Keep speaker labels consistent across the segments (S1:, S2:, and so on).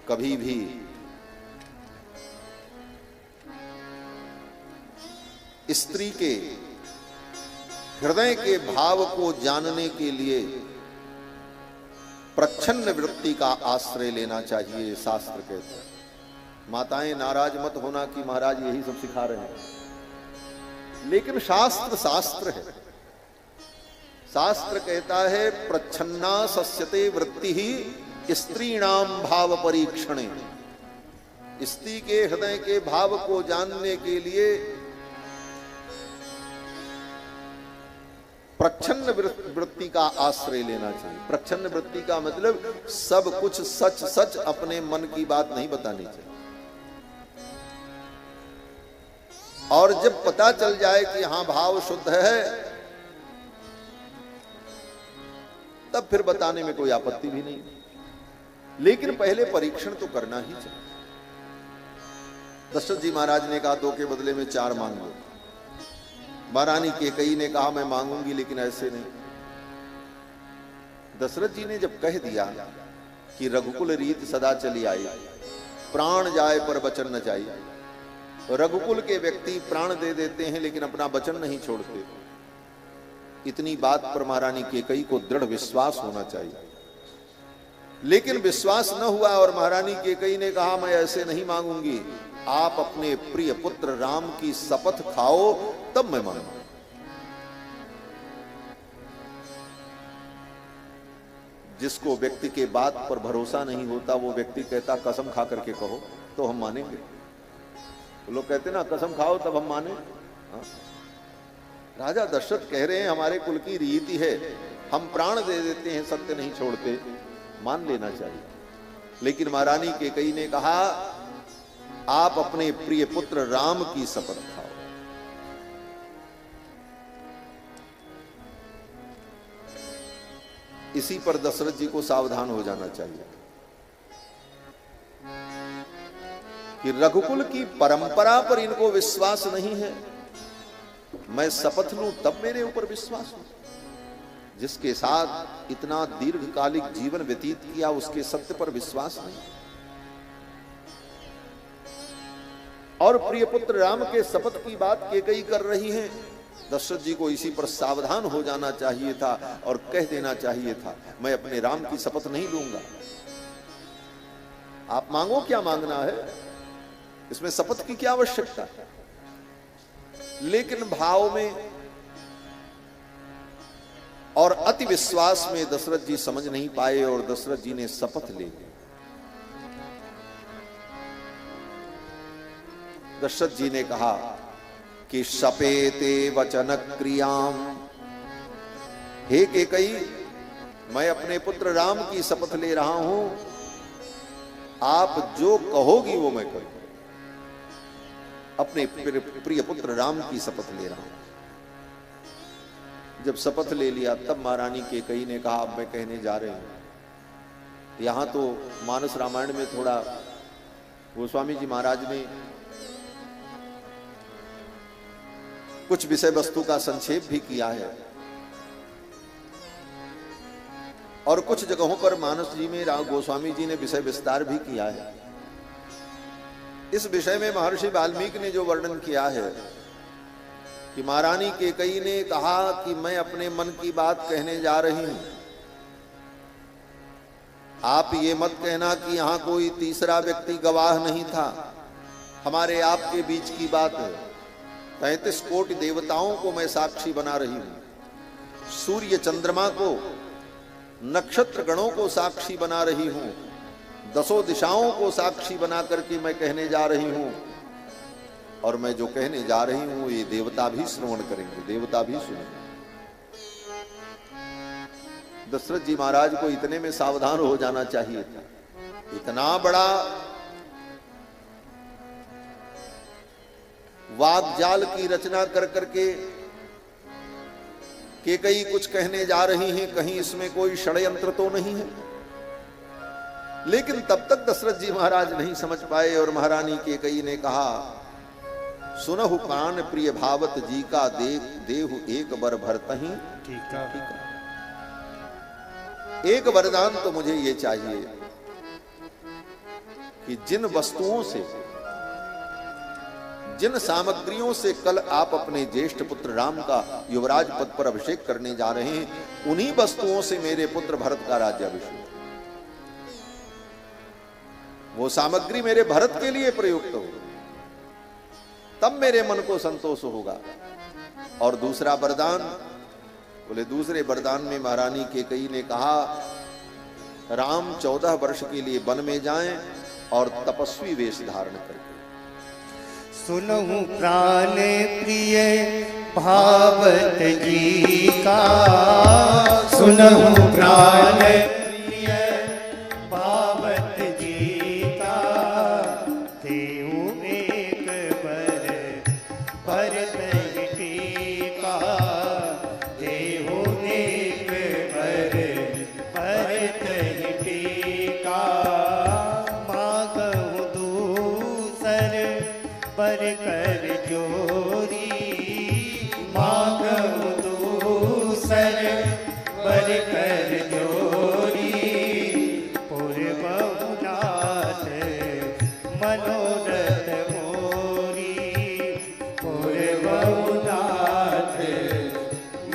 S1: कभी भी स्त्री के हृदय के भाव को जानने के लिए प्रच्छन्न वृत्ति का आश्रय लेना चाहिए, शास्त्र कहते हैं। माताएं नाराज मत होना कि महाराज यही सब सिखा रहे हैं, लेकिन शास्त्र शास्त्र है। शास्त्र कहता है प्रच्छन्ना सस्यते वृत्ति ही स्त्रीणाम भाव परीक्षणे। स्त्री के हृदय के भाव को जानने के लिए प्रच्छन्न वृत्ति का आश्रय लेना चाहिए। प्रच्छन्न वृत्ति का मतलब सब कुछ सच सच अपने मन की बात नहीं बतानी चाहिए। और जब पता चल जाए कि हां भाव शुद्ध है, तब फिर बताने में कोई आपत्ति भी नहीं, लेकिन पहले परीक्षण तो करना ही चाहिए। दशरथ जी महाराज ने कहा 2 के बदले में 4 मांग लो। महारानी कैकेयी ने कहा मैं मांगूंगी लेकिन ऐसे नहीं। दशरथ जी ने जब कह दिया कि रघुकुल रीत सदा चली आई, प्राण जाए पर वचन न जाए, रघुकुल के व्यक्ति प्राण दे देते हैं लेकिन अपना वचन नहीं छोड़ते, इतनी बात पर महारानी कैकेयी को दृढ़ विश्वास होना चाहिए। लेकिन विश्वास न हुआ और महारानी कैकेयी ने कहा मैं ऐसे नहीं मांगूंगी, आप अपने प्रिय पुत्र राम की शपथ खाओ तब मैं मांगूंगा। जिसको व्यक्ति के बात पर भरोसा नहीं होता वो व्यक्ति कहता कसम खा करके कहो तो हम मानेंगे। तो लोग कहते ना कसम खाओ तब हम माने। हाँ? राजा दशरथ कह रहे हैं हमारे कुल की रीति है, हम प्राण दे देते हैं सत्य नहीं छोड़ते, मान लेना चाहिए। लेकिन महारानी कैकेयी ने कहा आप अपने प्रिय पुत्र राम की शपथ खाओ। इसी पर दशरथ जी को सावधान हो जाना चाहिए कि रघुकुल की परंपरा पर इनको विश्वास नहीं है। मैं शपथ लूं तब मेरे ऊपर विश्वास हो। जिसके साथ इतना दीर्घकालिक जीवन व्यतीत किया उसके सत्य पर विश्वास नहीं। और प्रिय पुत्र राम के शपथ की बात कैकेयी कर रही हैं। दशरथ जी को इसी पर सावधान हो जाना चाहिए था और कह देना चाहिए था मैं अपने राम की शपथ नहीं लूंगा। आप मांगो क्या मांगना है, इसमें शपथ की क्या आवश्यकता है। लेकिन भाव में और अति विश्वास में दशरथ जी समझ नहीं पाए और दशरथ जी ने शपथ ले ली। दशरथ जी ने कहा कि शपेते वचन क्रियाम, हे कैकेयी मैं अपने पुत्र राम की शपथ ले रहा हूं, आप जो कहोगी वो मैं करूं। अपने प्रिय पुत्र राम की शपथ ले रहा हूं। जब शपथ ले लिया तब महारानी कैकेयी ने कहा अब मैं कहने जा रहे हूं। यहां तो मानस रामायण में थोड़ा गोस्वामी जी महाराज ने कुछ विषय वस्तु का संक्षेप भी किया है और कुछ जगहों पर मानस जी में गोस्वामी जी ने विषय विस्तार भी किया है। इस विषय में महर्षि वाल्मीकि ने जो वर्णन किया है कि महारानी कैकेयी ने कहा कि मैं अपने मन की बात कहने जा रही हूं, आप ये मत कहना कि यहां कोई तीसरा व्यक्ति गवाह नहीं था, हमारे आपके बीच की बात है। 33 कोटि देवताओं को मैं साक्षी बना रही हूं, सूर्य चंद्रमा को, नक्षत्र गणों को साक्षी बना रही हूं, 10 दिशाओं को साक्षी बना करके मैं कहने जा रही हूं। और मैं जो कहने जा रही हूं ये देवता भी श्रवण करेंगे, देवता भी सुनेंगे। दशरथ जी महाराज को इतने में सावधान हो जाना चाहिए था। इतना बड़ा वाग्जाल की रचना कर करके कैकेयी कुछ कहने जा रही हैं, कहीं इसमें कोई षड्यंत्र तो नहीं है। लेकिन तब तक दशरथ जी महाराज नहीं समझ पाए और महारानी कैकेयी ने कहा सुनहु प्राण प्रिय भावत जी का देहु एक बर भरतहि टीका। एक वरदान तो मुझे ये चाहिए कि जिन वस्तुओं से, जिन सामग्रियों से कल आप अपने ज्येष्ठ पुत्र राम का युवराज पद पर अभिषेक करने जा रहे हैं, उन्हीं वस्तुओं से मेरे पुत्र भरत का राज्याभिषेक, वो सामग्री मेरे भरत के लिए प्रयुक्त हो, तब मेरे मन को संतोष होगा। और दूसरा वरदान, बोले दूसरे वरदान में महारानी कैकेयी ने कहा राम 14 वर्ष के लिए वन में जाएं और तपस्वी वेश धारण करके।
S2: सुनहु प्राण प्रिय भावत जी का, सुनहु प्राण प्रिय भावत जी का, देहु एक बर भरत टीका, देहु एक बर भरत टीका, मांगहु दूसर पर कर जोरी, मांगहु दूसर पर कर जोरी, पूर्वहु नाथ मनोरथ मोरी, पूर्वहु नाथ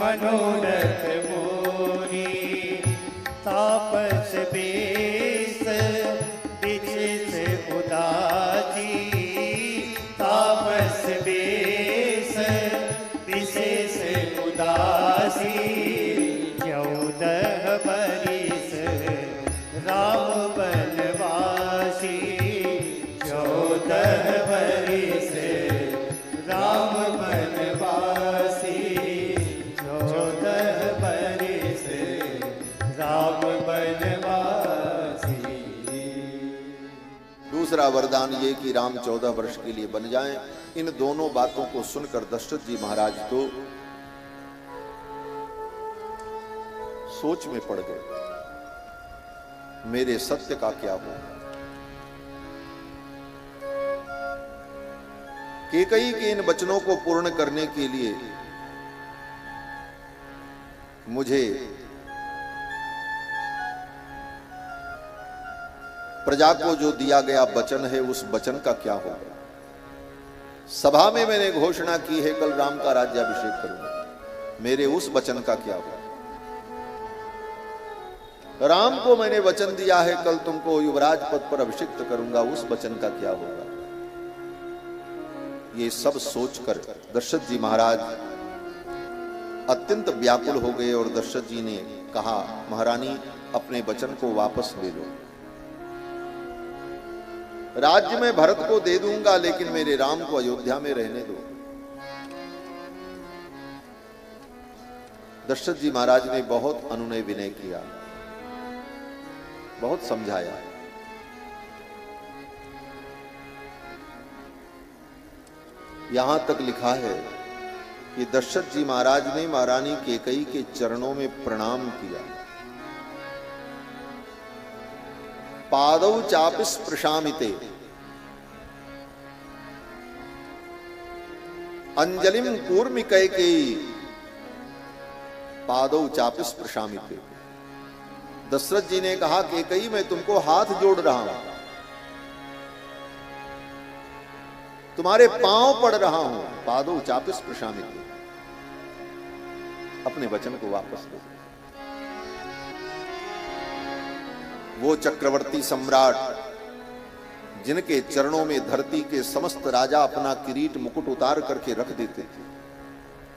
S2: मनोरथ मोरी, तापस बेस विशेष उदासी, तापस बेस विशेष उदासी, 14 बरिस राम बनवासी, 14 बरिस राम बनवासी, 14 बरिस राम बनवासी।
S1: दूसरा वरदान ये कि राम 14 वर्ष के लिए बन जाएं। इन दोनों बातों को सुनकर दशरथ जी महाराज तो सोच में पड़ गए, मेरे सत्य का क्या हो। कैकेयी के इन वचनों को पूर्ण करने के लिए मुझे प्रजा को जो दिया गया वचन है, उस वचन का क्या होगा। सभा में मैंने घोषणा की है कल राम का राज्याभिषेक करूंगा, मेरे उस वचन का क्या होगा। राम को मैंने वचन दिया है कल तुमको युवराज पद पर अभिषिक्त करूंगा, उस वचन का क्या होगा। ये सब सोचकर दशरथ जी महाराज अत्यंत व्याकुल हो गए और दशरथ जी ने कहा महारानी अपने वचन को वापस ले लो, राज्य में भरत को दे दूंगा लेकिन मेरे राम को अयोध्या में रहने दो। दशरथ जी महाराज ने बहुत अनुनय विनय किया, बहुत समझाया। यहां तक लिखा है कि दशरथ जी महाराज ने महारानी कैकेयी के चरणों में प्रणाम किया। पादौ चापिस्पृशामिते अंजलिम कूर्मि कैकेयी, पादौ चापिस्पृशामिते। दशरथ जी ने कहा कैकेयी मैं तुमको हाथ जोड़ रहा हूं, तुम्हारे पांव पड़ रहा हूं। पादौ चापिस्पृशामिते, अपने वचन को वापस लो। वो चक्रवर्ती सम्राट जिनके चरणों में धरती के समस्त राजा अपना किरीट मुकुट उतार करके रख देते थे,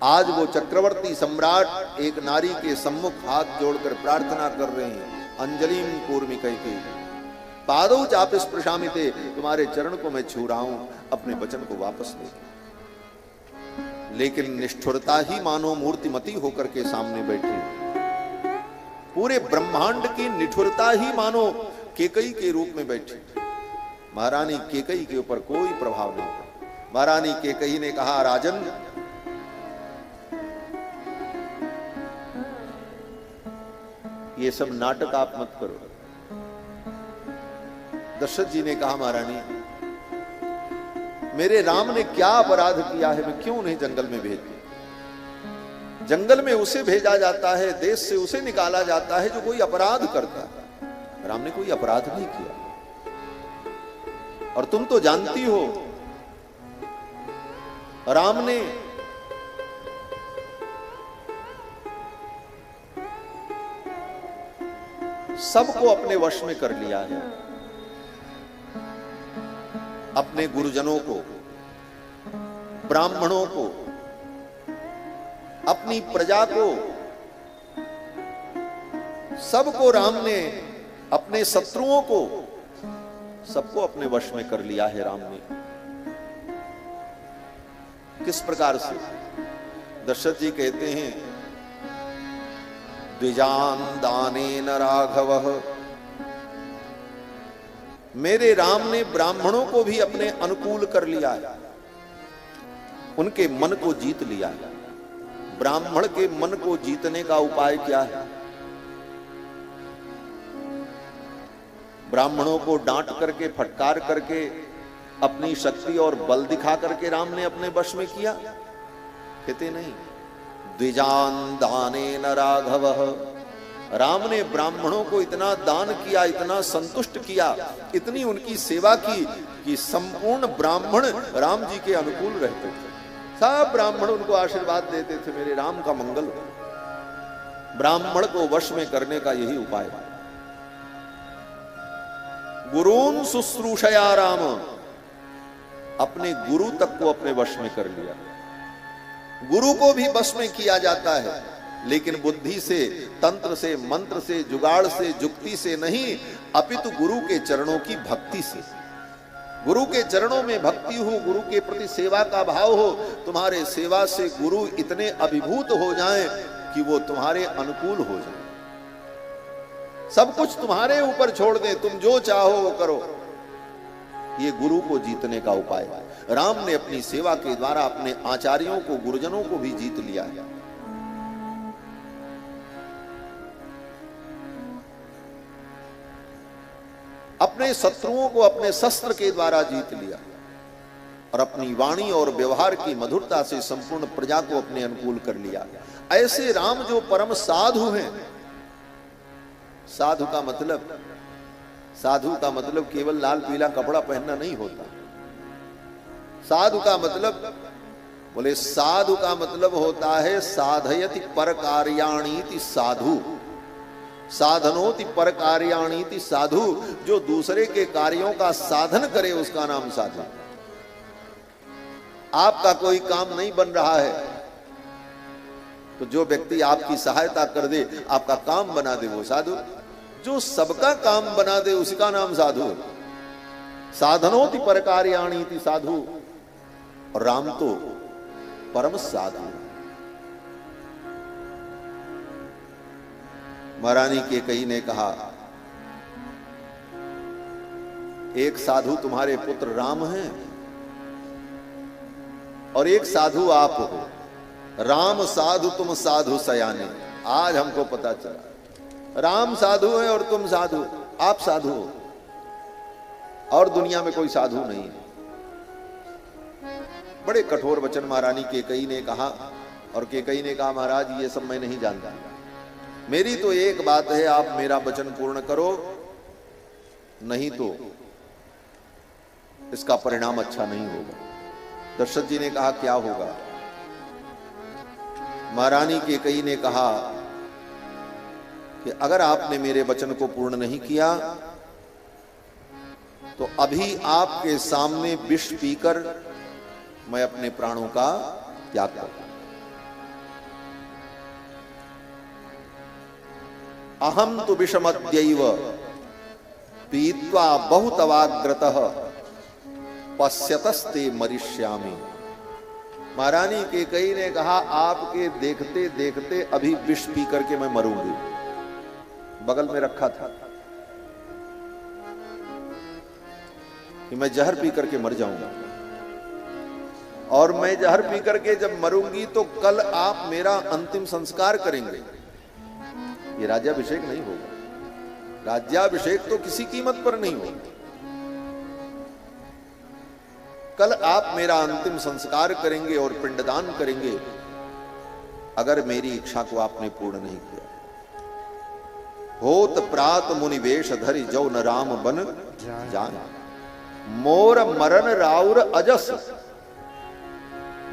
S1: आज वो चक्रवर्ती सम्राट एक नारी के सम्मुख हाथ जोड़कर प्रार्थना कर रहे हैं, अंजलिम कूर्मि कैकेयी, पादौ चापिस्पृशामिते, तुम्हारे चरण को मैं छू रहा हूं, अपने वचन को वापस ले। लेकिन निष्ठुरता ही मानो मूर्तिमती होकर के सामने बैठी, पूरे ब्रह्मांड की निठुरता ही मानो कैकेयी के रूप में बैठी। महारानी कैकेयी के ऊपर कोई प्रभाव नहीं। महारानी कैकेयी ने कहा राजन, ये सब नाटक आप मत करो। दशरथ जी ने कहा महारानी मेरे राम ने क्या अपराध किया है, मैं क्यों नहीं जंगल में भेज? जंगल में उसे भेजा जाता है, देश से उसे निकाला जाता है जो कोई अपराध करता है। राम ने कोई अपराध नहीं किया। और तुम तो जानती हो राम ने सबको अपने वश में कर लिया है, अपने गुरुजनों को, ब्राह्मणों को, अपनी प्रजा को, सबको राम ने, अपने शत्रुओं को, सबको अपने वश में कर लिया है राम ने। किस प्रकार से? दशरथ जी कहते हैं, द्विजान दानेन राघवः, मेरे राम ने ब्राह्मणों को भी अपने अनुकूल कर लिया है, उनके मन को जीत लिया है। ब्राह्मण के मन को जीतने का उपाय क्या है? ब्राह्मणों को डांट करके, फटकार करके, अपनी शक्ति और बल दिखा करके राम ने अपने वश में किया? कहते नहीं। द्विजान दानेन राघवः, राम ने ब्राह्मणों को इतना दान किया, इतना संतुष्ट किया, इतनी उनकी सेवा की कि संपूर्ण ब्राह्मण राम जी के अनुकूल रहते थे। सब ब्राह्मण उनको आशीर्वाद देते थे, मेरे राम का मंगल हो। ब्राह्मण को वश में करने का यही उपाय है। गुरून् शुश्रूषया राम, अपने गुरु तक को अपने वश में कर लिया। गुरु को भी वश में किया जाता है, लेकिन बुद्धि से, तंत्र से, मंत्र से, जुगाड़ से, जुक्ति से नहीं, अपितु गुरु के चरणों की भक्ति से। गुरु के चरणों में भक्ति हो, गुरु के प्रति सेवा का भाव हो, तुम्हारे सेवा से गुरु इतने अभिभूत हो जाएं कि वो तुम्हारे अनुकूल हो जाए, सब कुछ तुम्हारे ऊपर छोड़ दे, तुम जो चाहो वो करो। ये गुरु को जीतने का उपाय है। राम ने अपनी सेवा के द्वारा अपने आचार्यों को, गुरुजनों को भी जीत लिया है। अपने शत्रुओं को अपने शस्त्र के द्वारा जीत लिया और अपनी वाणी और व्यवहार की मधुरता से संपूर्ण प्रजा को अपने अनुकूल कर लिया। ऐसे राम जो परम साधु हैं, साधु का मतलब, साधु का मतलब केवल लाल पीला कपड़ा पहनना नहीं होता। साधु का मतलब, बोले साधु का मतलब होता है साधयति पर कार्याणीति साधु, साधनोति पर कार्याणीति साधु, जो दूसरे के कार्यों का साधन करे उसका नाम साधु। आपका कोई काम नहीं बन रहा है तो जो व्यक्ति आपकी सहायता कर दे, आपका काम बना दे, वो साधु। जो सबका काम बना दे उसका नाम साधु। साधनोति पर कार्याणीति साधु, और राम तो परम साधु। महारानी कैकेयी ने कहा, एक साधु तुम्हारे पुत्र राम हैं और एक साधु आप हो। राम साधु तुम साधु सयाने। आज हमको पता चला, राम साधु है और तुम साधु, आप साधु हो, और दुनिया में कोई साधु नहीं है। बड़े कठोर वचन महारानी कैकेयी ने कहा, और कैकेयी ने कहा, महाराज ये सब मैं नहीं जानता, मेरी तो एक बात है, आप मेरा वचन पूर्ण करो, नहीं तो इसका परिणाम अच्छा नहीं होगा। दशरथ जी ने कहा, क्या होगा? महारानी कैकेयी ने कहा कि अगर आपने मेरे वचन को पूर्ण नहीं किया तो अभी आपके सामने विष पीकर मैं अपने प्राणों का त्याग करूं। अहम तो विषमद्यैव पीत्वा बहुतवाग्रतः पश्यतस्ते मरिष्यामि। महारानी कैकेयी ने कहा, आपके देखते देखते अभी विष पी करके मैं मरूंगी। बगल में रखा था कि मैं जहर पी करके मर जाऊंगा, और मैं जहर पी करके जब मरूंगी तो कल आप मेरा अंतिम संस्कार करेंगे। ये राज्याभिषेक नहीं होगा, राज्याभिषेक तो किसी कीमत पर नहीं होगा। कल आप मेरा अंतिम संस्कार करेंगे और पिंडदान करेंगे, अगर मेरी इच्छा को आपने पूर्ण नहीं किया। होत प्रात मुनि वेश धरि जो न राम बन जान। मोर मरण राउर अजस,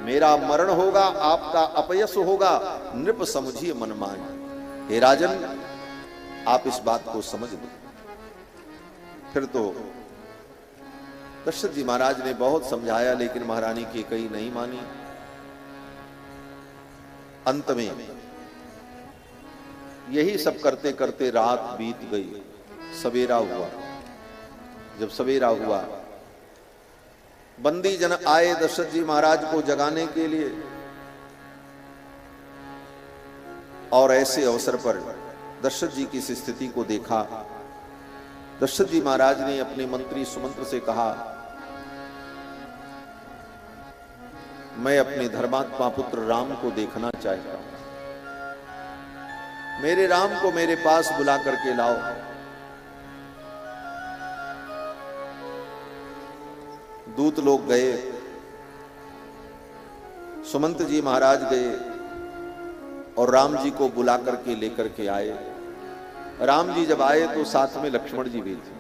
S1: मेरा मरण होगा, आपका अपयश होगा, नृप समझिए मन मान। हे राजन, आप इस बात को समझ लो। फिर तो दशरथ जी महाराज ने बहुत समझाया, लेकिन महारानी की कई नहीं मानी। अंत में यही सब करते करते रात बीत गई, सवेरा हुआ। जब सवेरा हुआ, बंदी जन आए दशरथ जी महाराज को जगाने के लिए, और ऐसे अवसर पर दशरथ जी की इस स्थिति को देखा। दशरथ जी महाराज ने अपने मंत्री सुमंत्र से कहा, मैं अपने धर्मात्मा पुत्र राम को देखना चाहता हूं, मेरे राम को मेरे पास बुला करके लाओ। दूत लोग गए, सुमंत जी महाराज गए और राम जी को बुला करके लेकर के आए। राम जी जब आए तो साथ में लक्ष्मण जी भी थे।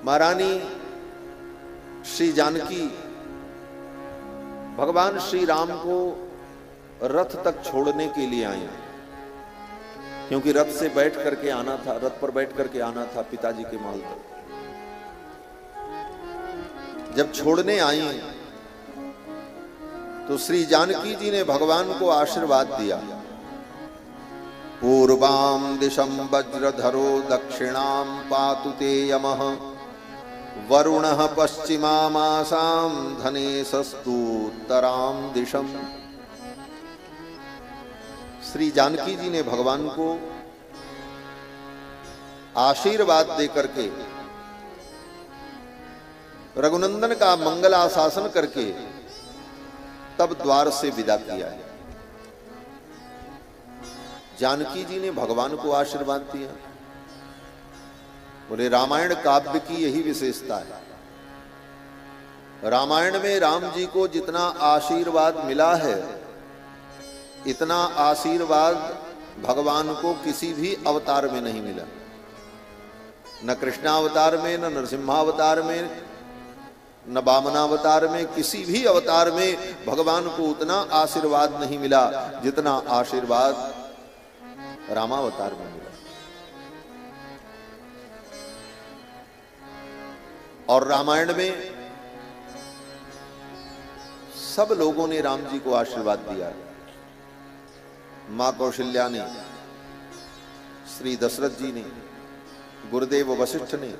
S1: महारानी श्री जानकी भगवान श्री राम को रथ तक छोड़ने के लिए आई, क्योंकि रथ से बैठ करके आना था, रथ पर बैठ करके आना था पिताजी के महल तक। जब छोड़ने आई तो श्री जानकी जी ने भगवान को आशीर्वाद दिया। पूर्वाम दिशम वज्रधरो दक्षिणाम पातु ते यमः, वरुणः पश्चिमामासां धनेशस्तु उत्तरां दिशम। श्री जानकी जी ने भगवान को आशीर्वाद देकर के, रघुनंदन का मंगलाशासन करके तब द्वार से विदा किया है। जानकी जी ने भगवान को आशीर्वाद दिया। बोले रामायण काव्य की यही विशेषता है। रामायण में राम जी को जितना आशीर्वाद मिला है, इतना आशीर्वाद भगवान को किसी भी अवतार में नहीं मिला। न कृष्णावतार में, न नरसिम्हावतार में, न वामनावतार में, किसी भी अवतार में भगवान को उतना आशीर्वाद नहीं मिला जितना आशीर्वाद रामावतार में मिला। और रामायण में सब लोगों ने राम जी को आशीर्वाद दिया। मां कौशल्या ने, श्री दशरथ जी ने, गुरुदेव वशिष्ठ ने,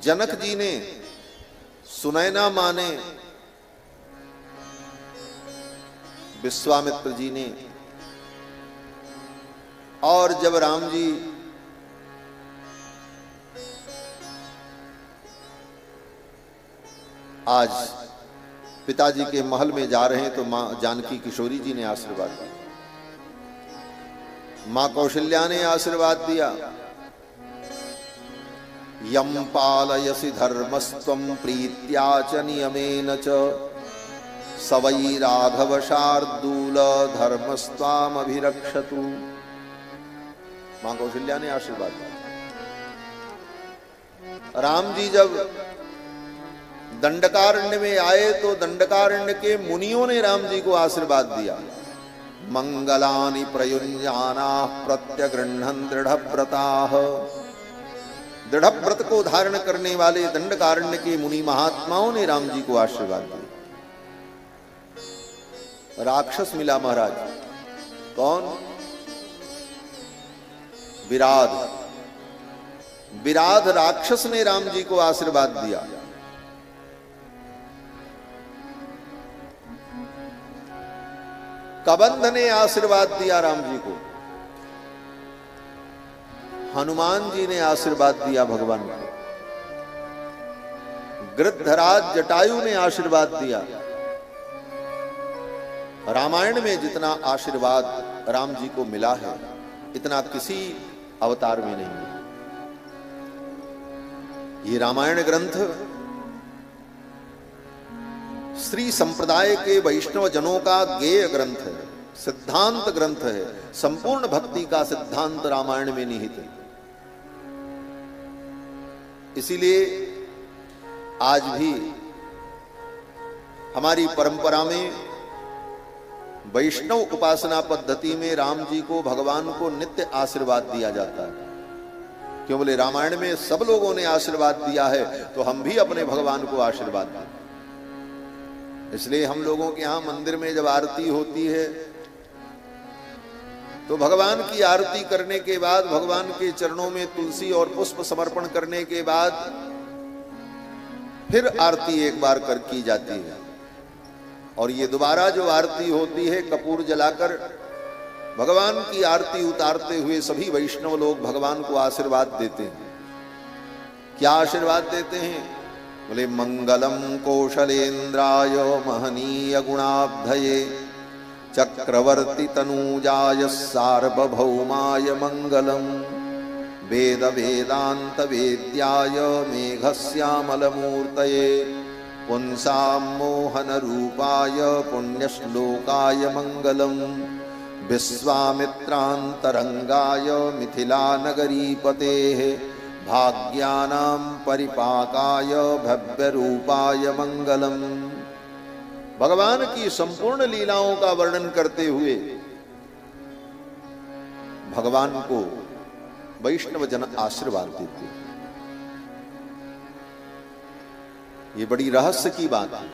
S1: जनक जी ने, सुनैना मां ने, विश्वामित्र जी ने। और जब राम जी आज पिताजी के महल में जा रहे हैं तो मां जानकी किशोरी जी ने आशीर्वाद दिया, मां कौशल्या ने आशीर्वाद दिया। यम पालयसि धर्मस्त्वं प्रीत्या च नियमेन च, स वै राघव शार्दूल धर्मस्त्वामभिरक्षतु। मां कौशल्या ने आशीर्वाद दिया। राम जी जब दंडकारण्य में आए तो दंडकारण्य के मुनियों ने राम जी को आशीर्वाद दिया। मंगलानि प्रयुञ्जानाः प्रत्यगृह्णन् दृढ़व्रताः। दृढ़व्रत को धारण करने वाले दंडकारण्य के मुनि महात्माओं ने राम जी को आशीर्वाद दिया। राक्षस मिला महाराज, कौन? विराध। विराध राक्षस ने राम जी को आशीर्वाद दिया। कबंध ने आशीर्वाद दिया राम जी को। हनुमान जी ने आशीर्वाद दिया भगवान को। गृद्धराज जटायु ने आशीर्वाद दिया। रामायण में जितना आशीर्वाद राम जी को मिला है, इतना किसी अवतार में नहीं मिला। ये रामायण ग्रंथ श्री संप्रदाय के वैष्णव जनों का गेय ग्रंथ है, सिद्धांत ग्रंथ है। संपूर्ण भक्ति का सिद्धांत रामायण में निहित है। इसीलिए आज भी हमारी परंपरा में वैष्णव उपासना पद्धति में राम जी को, भगवान को नित्य आशीर्वाद दिया जाता है। क्यों बोले? रामायण में सब लोगों ने आशीर्वाद दिया है, तो हम भी अपने भगवान को आशीर्वाद दें। इसलिए हम लोगों के यहां मंदिर में जब आरती होती है तो भगवान की आरती करने के बाद, भगवान के चरणों में तुलसी और पुष्प समर्पण करने के बाद फिर आरती एक बार कर की जाती है। और ये दोबारा जो आरती होती है, कपूर जलाकर भगवान की आरती उतारते हुए सभी वैष्णव लोग भगवान को आशीर्वाद देते हैं। क्या आशीर्वाद देते हैं? बोले मंगलम कौशलेन्द्राय महनीय गुणाब्धये चक्रवर्ती तनूजाय सार्वभौमाय मंगलम वेद वेदांत वेद्याय मेघश्यामलमूर्तये पुंसां मोहन रूपाय पुण्यश्लोकाय मंगलम विश्वामित्रांतरंगाय मिथिलानगरीपतेः भाग्यानां परिपाकाय भव्यरूपाय मंगलम। भगवान की संपूर्ण लीलाओं का वर्णन करते हुए भगवान को वैष्णव जन आशीर्वाद देते हैं। ये बड़ी रहस्य की बात है।